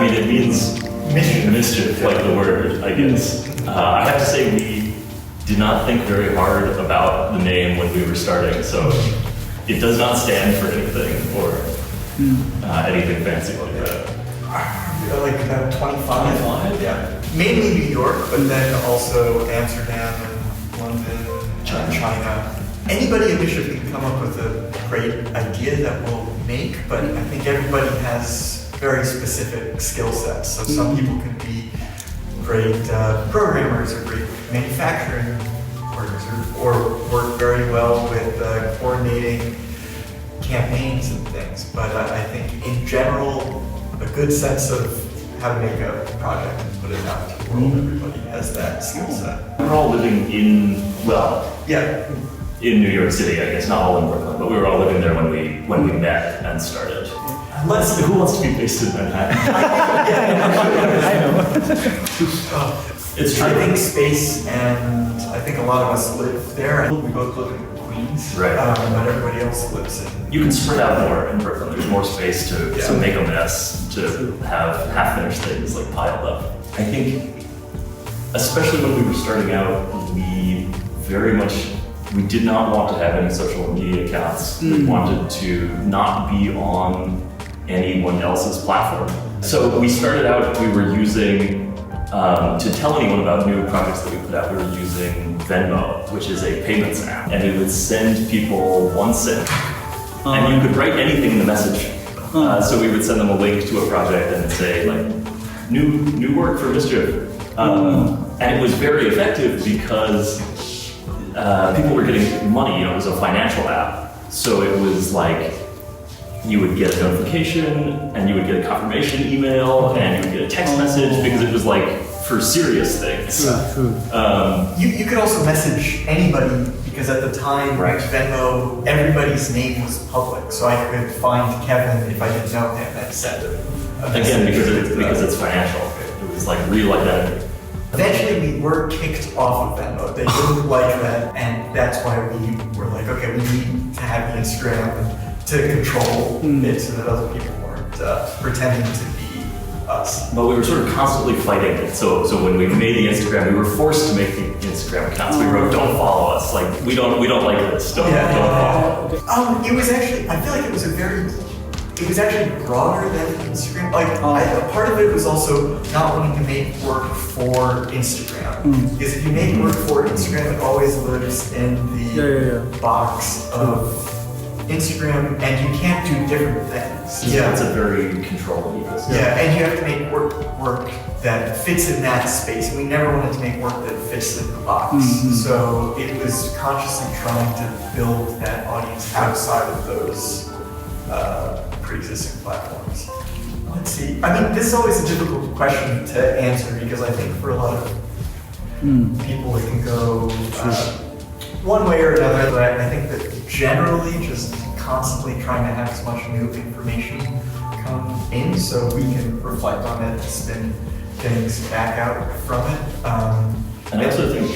mean, it means mischief, like the word, I guess. I have to say we did not think very hard about the name when we were starting, so it does not stand for anything or anything fancy like that. Like about 25? Yeah. Mainly New York, but then also Amsterdam and London, China. Anybody in Bishop can come up with a great idea that we'll make, but I think everybody has very specific skill sets. So some people can be great programmers or great manufacturing workers or work very well with coordinating campaigns and things. But I think in general, a good sense of how to make a project and put it out to the world, everybody has that skill set. We're all living in, in New York City, I guess, not all in Brooklyn, but we were all living there when we met and started. Who wants to be based in Manhattan? I know. It's true. I think space, and I think a lot of us live there. We both live in Queens, right? But everybody else lives in. You can spread out more in Brooklyn. There's more space to make a mess, to have half-finished things like piled up. I think, especially when we were starting out, we did not want to have any social media accounts. We wanted to not be on anyone else's platform. So we started out, we were using, to tell anyone about new projects that we put out, we were using Venmo, which is a payments app. And it would send people 1 cent. And you could write anything in the message. So we would send them a link to a project and say, like, new work for Mischief. And it was very effective because people were getting money. It was a financial app. So it was like, you would get a notification and you would get a confirmation email and you would get a text message because it was like for serious things. You could also message anybody because at the time, Venmo, everybody's name was public. So I could find Kevin if I didn't know him and send him a message. Again, because it's financial. It was like real identity. Eventually we were kicked off of Venmo. They didn't like that, and that's why we were like, okay, we need to have the Instagram to control it so that other people weren't pretending to be us. But we were sort of constantly fighting it. So when we made the Instagram, we were forced to make the Instagram accounts. We wrote, "Don't follow us. Like we don't like this. Don't follow." It was actually, I feel like it was actually broader than Instagram. Like part of it was also not wanting to make work for Instagram. Because if you make work for Instagram, it always lives in the box of Instagram, and you can't do different things. It's a very controlled ecosystem. Yeah, and you have to make work that fits in that space. And we never wanted to make work that fits in the box. So it was consciously trying to build that audience outside of those pre-existing platforms. Let's see. I mean, this is always a difficult question to answer because I think for a lot of people it can go one way or another. But I think that generally just constantly trying to have as much new information come in so we can reflect on it and spin things back out from it. And I also think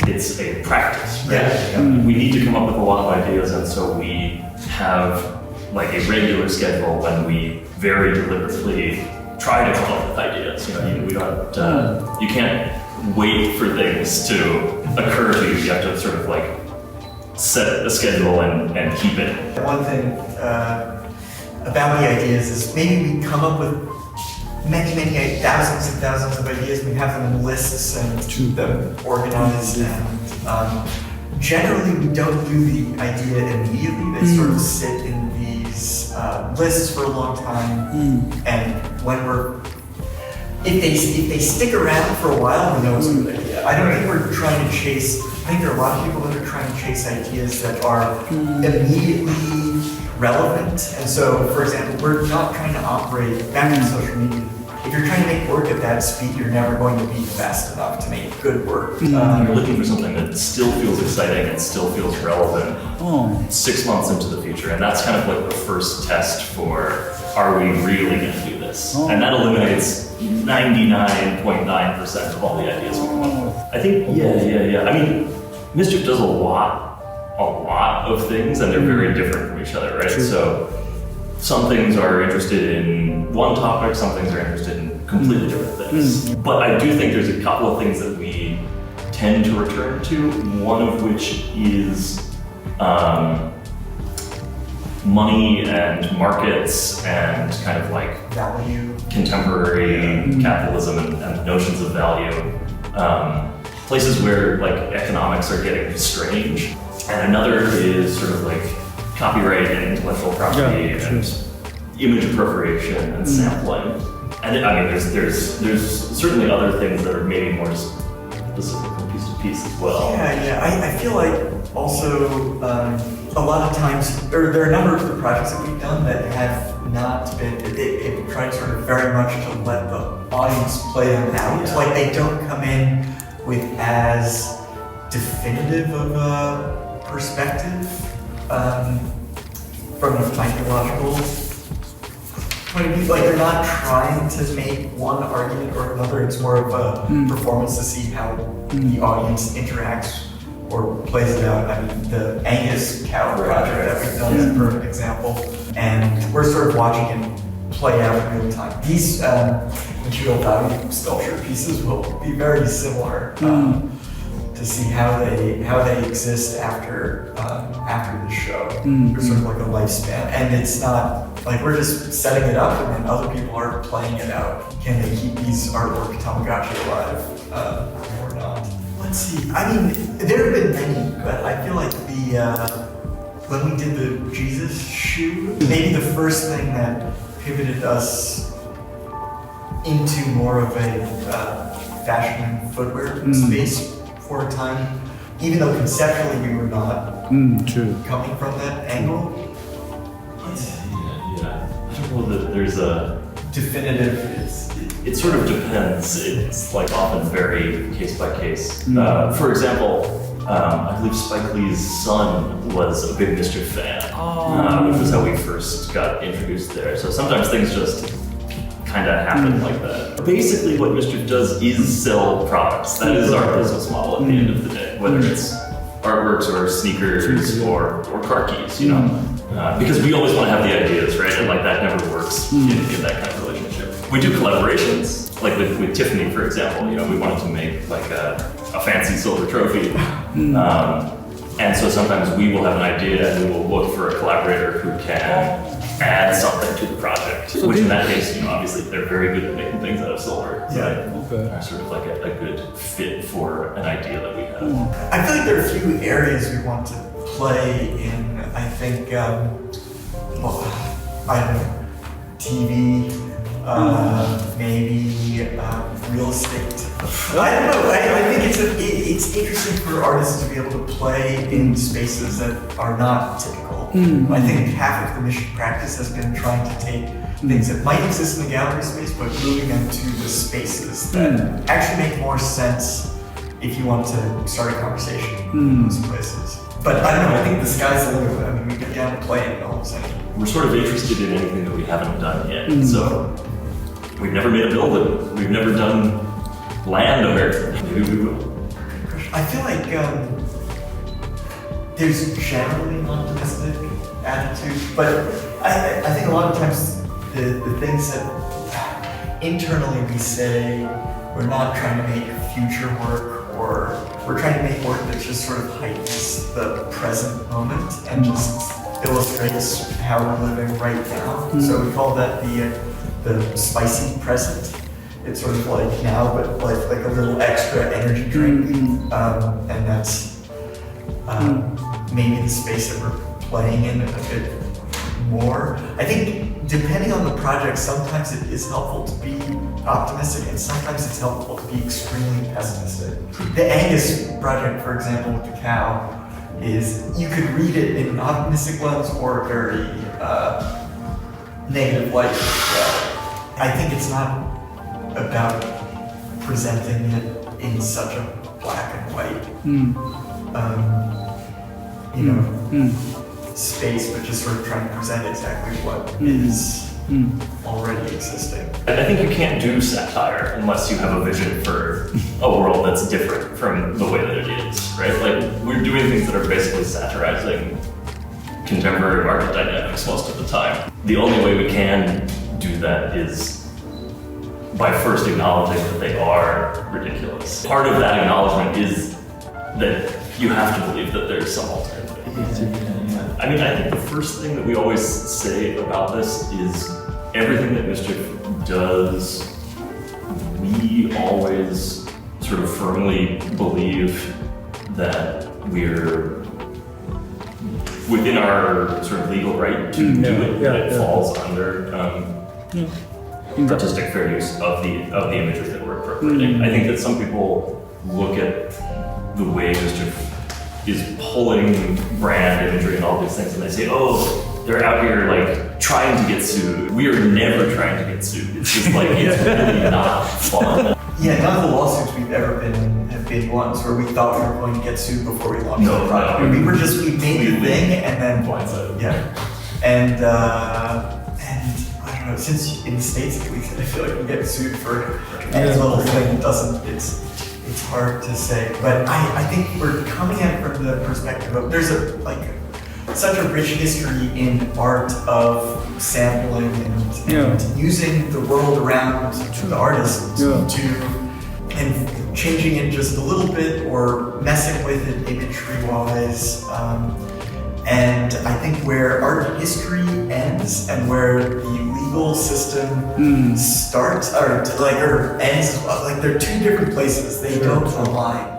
it's a practice, right? We need to come up with a lot of ideas, and so we have like a regular schedule when we very deliberately try to come up with ideas. We don't. You can't wait for things to occur to you. You have to sort of like set a schedule and keep it. One thing about the ideas is maybe we come up with many thousands and thousands of ideas. We have them in lists and keep them organized. And generally, we don't do the idea immediately. They sort of sit in these lists for a long time. And when if they stick around for a while, we know it's a good idea. I don't think we're trying to chase. I think there are a lot of people that are trying to chase ideas that are immediately relevant. And so, for example, we're not trying to operate back in social media. If you're trying to make work at that speed, you're never going to be fast enough to make good work. You're looking for something that still feels exciting and still feels relevant 6 months into the future. And that's kind of like the first test for, are we really going to do this? And that eliminates 99.9% of all the ideas we come up with. I think, I mean, Mischief does a lot of things, and they're very different from each other, right? So some things are interested in one topic, some things are interested in completely different things. But I do think there's a couple of things that we tend to return to, one of which is money and markets and kind of like value, contemporary capitalism and notions of value. Places where like economics are getting strange. And another is sort of like copyright and intellectual property and image appropriation and sampling. And I mean, there's certainly other things that are maybe more specific from piece to piece as well. Yeah. I feel like also a lot of times, there are a number of the projects that we've done that have not been, they've tried sort of very much to let the audience play them out. Yeah. Like they don't come in with as definitive of a perspective from an ideological point of view. Like they're not trying to make one argument or another. It's more of a performance to see how the audience interacts or plays it out. I mean, the Angus Cow project that we've done is a perfect example. And we're sort of watching it play out in real time. These material value sculpture pieces will be very similar to see how they exist after the show. There's sort of like a lifespan, and it's not like we're just setting it up and then other people are playing it out. Can they keep these artwork Tamagotchi alive or not? Let's see. I mean, there have been many, but I feel like when we did the Jesus shoe, maybe the first thing that pivoted us into more of a fashion and footwear space for a time, even though conceptually we were not coming from that angle. Yeah. I don't know that there's a definitive. It sort of depends. It's like often very case by case. For example, I believe Spike Lee's son was a big MSCHF fan, which was how we first got introduced there. So sometimes things just kind of happen like that. Basically, what MSCHF does is sell products. That is our business model at the end of the day, whether it's artworks or sneakers or car keys, you know. Because we always want to have the ideas, right? And like that never works in that kind of relationship. We do collaborations, like with Tiffany, for example. You know, we wanted to make like a fancy silver trophy. And so sometimes we will have an idea and we will look for a collaborator who can add something to the project. Which in that case, you know, obviously they're very good at making things out of silver. Are sort of like a good fit for an idea that we have. I feel like there are a few areas we want to play in. I think, well, I don't know, TV, maybe real estate. I don't know. I think it's interesting for artists to be able to play in spaces that are not typical. I think half of the mission practice has been trying to take things that might exist in the gallery space, but moving them to the spaces that actually make more sense if you want to start a conversation in those places. But I don't know, I think the sky's the limit. I mean, we get down to playing all of a sudden. We're sort of interested in anything that we haven't done yet. So we've never made a building. We've never done land over. Maybe we will. I feel like there's generally an optimistic attitude, but I think a lot of times the things that internally we say we're not trying to make future work, or we're trying to make work that just sort of heightens the present moment and just illustrates how we're living right now. So we call that the spicy present. It's sort of like now, but like a little extra energy drink, and that's maybe the space that we're playing in a bit more. I think depending on the project, sometimes it is helpful to be optimistic, and sometimes it's helpful to be extremely pessimistic. The Angus project, for example, with the cow, is you could read it in an optimistic lens or a very negative light. I think it's not about presenting it in such a black and white, space, but just sort of trying to present exactly what is already existing. I think you can't do satire unless you have a vision for a world that's different from the way that it is, right? Like, we're doing things that are basically satirizing contemporary market dynamics most of the time. The only way we can do that is by first acknowledging that they are ridiculous. Part of that acknowledgement is that you have to believe that there's some alternative. I mean, I think the first thing that we always say about this is everything that MSCHF does, we always sort of firmly believe that we're within our sort of legal right to do it, that it falls under artistic fair use of the images that we're appropriating. I think that some people look at the way MSCHF is pulling brand imagery and all these things and they say, oh, they're out here like trying to get sued. We are never trying to get sued. It's just like, it's really not fun. Yeah, none of the lawsuits we've ever been in have been ones where we thought we were going to get sued before we launched the product. We made the thing and then blindsided. Yeah. And I don't know, since in the States at least, I feel like we get sued for any little thing. It's hard to say. But I think we're coming at it from the perspective of there's such a rich history in art of sampling and using the world around to the artist and changing it just a little bit or messing with it imagery-wise. And I think where art history ends and where the legal system starts or ends, like they're two different places. They don't align.